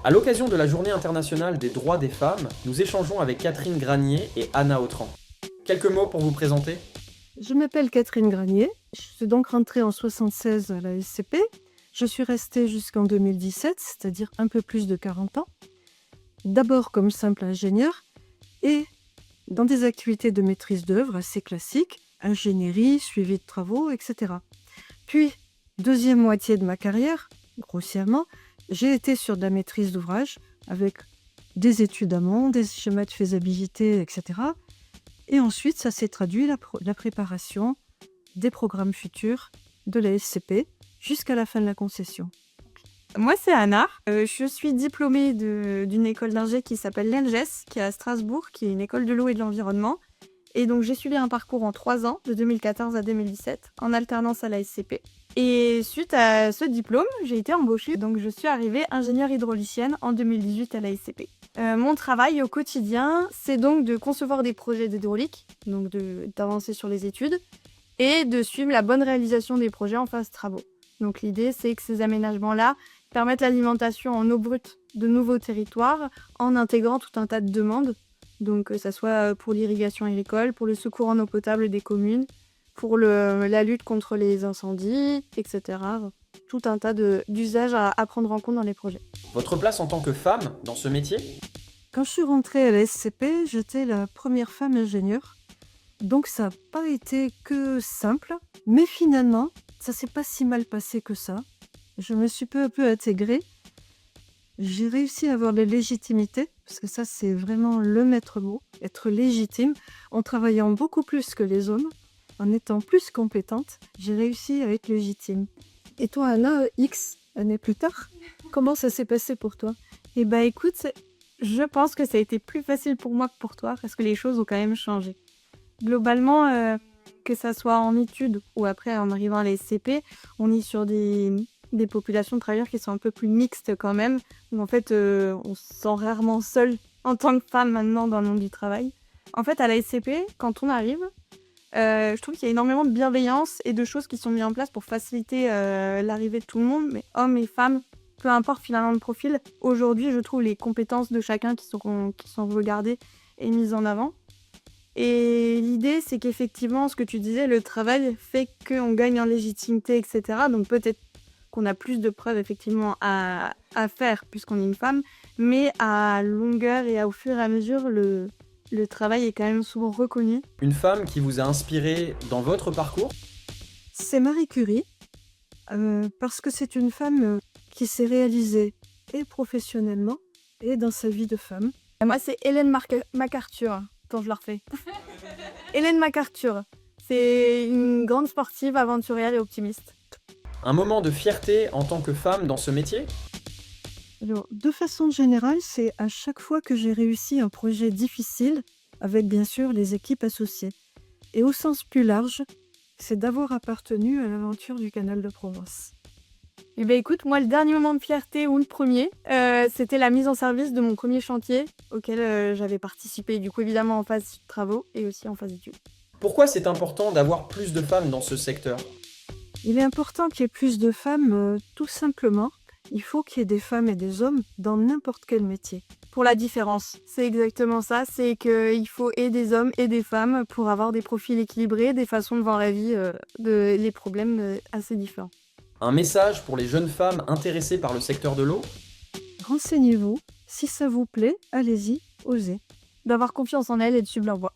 À l'occasion de la Journée internationale des droits des femmes, nous échangeons avec Catherine Granier et Anna Autran. Quelques mots pour vous présenter? Je m'appelle Catherine Granier, je suis donc rentrée en 1976 à la SCP. Je suis restée jusqu'en 2017, c'est-à-dire un peu plus de 40 ans. D'abord comme simple ingénieure et dans des activités de maîtrise d'œuvre assez classiques, ingénierie, suivi de travaux, etc. Puis, deuxième moitié de ma carrière, grossièrement, j'ai été sur de la maîtrise d'ouvrage avec des études amont, des schémas de faisabilité, etc. Et ensuite, ça s'est traduit la préparation des programmes futurs de la SCP jusqu'à la fin de la concession. Moi, c'est Anna. Je suis diplômée d'une école d'ingé qui s'appelle l'ENGES, qui est à Strasbourg, qui est une école de l'eau et de l'environnement. Et donc, j'ai suivi un parcours en 3 ans, de 2014 à 2017, en alternance à la SCP. Et suite à ce diplôme, j'ai été embauchée. Donc, je suis arrivée ingénieure hydraulicienne en 2018 à la SCP. Mon travail au quotidien, c'est donc de concevoir des projets d'hydraulique, donc d'avancer sur les études, et de suivre la bonne réalisation des projets en phase travaux. Donc, l'idée, c'est que ces aménagements-là permettent l'alimentation en eau brute de nouveaux territoires en intégrant tout un tas de demandes. Donc, que ce soit pour l'irrigation agricole, pour le secours en eau potable des communes, pour la lutte contre les incendies, etc. Tout un tas d'usages à prendre en compte dans les projets. Votre place en tant que femme dans ce métier? Quand je suis rentrée à la SCP, j'étais la première femme ingénieure. Donc, ça n'a pas été que simple. Mais finalement, ça s'est pas si mal passé que ça. Je me suis peu à peu intégrée. J'ai réussi à avoir la légitimité, parce que ça, c'est vraiment le maître mot, être légitime, en travaillant beaucoup plus que les hommes, en étant plus compétente, j'ai réussi à être légitime. Et toi, Anna, X années plus tard, comment ça s'est passé pour toi? Eh ben, écoute, je pense que ça a été plus facile pour moi que pour toi, parce que les choses ont quand même changé. Globalement, que ça soit en études ou après en arrivant à la SCP, on est sur des populations de travailleurs qui sont un peu plus mixtes quand même. Où en fait, on se sent rarement seul en tant que femme maintenant dans le monde du travail. En fait, à la SCP, quand on arrive, je trouve qu'il y a énormément de bienveillance et de choses qui sont mises en place pour faciliter l'arrivée de tout le monde, mais hommes et femmes, peu importe finalement le profil. Aujourd'hui, je trouve les compétences de chacun qui sont regardées et mises en avant. Et l'idée, c'est qu'effectivement, ce que tu disais, le travail fait qu'on gagne en légitimité, etc. Donc peut-être qu'on a plus de preuves effectivement à faire puisqu'on est une femme, mais à longueur et au fur et à mesure, le travail est quand même souvent reconnu. Une femme qui vous a inspiré dans votre parcours? C'est Marie Curie, parce que c'est une femme qui s'est réalisée et professionnellement et dans sa vie de femme. Et moi, c'est Hélène MacArthur. Attends, je la refais. Hélène MacArthur. C'est une grande sportive, aventurière et optimiste. Un moment de fierté en tant que femme dans ce métier? Alors, de façon générale, c'est à chaque fois que j'ai réussi un projet difficile, avec bien sûr les équipes associées. Et au sens plus large, c'est d'avoir appartenu à l'aventure du Canal de Provence. Eh bien écoute, moi le dernier moment de fierté, ou le premier, c'était la mise en service de mon premier chantier auquel j'avais participé, du coup évidemment en phase de travaux et aussi en phase d'études. Pourquoi c'est important d'avoir plus de femmes dans ce secteur? Il est important qu'il y ait plus de femmes, tout simplement. Il faut qu'il y ait des femmes et des hommes dans n'importe quel métier. Pour la différence, c'est exactement ça, c'est qu'il faut et des hommes et des femmes pour avoir des profils équilibrés, des façons de voir la vie, les problèmes assez différents. Un message pour les jeunes femmes intéressées par le secteur de l'eau? Renseignez-vous, si ça vous plaît, allez-y, osez. D'avoir confiance en elles et de suivre leur voie.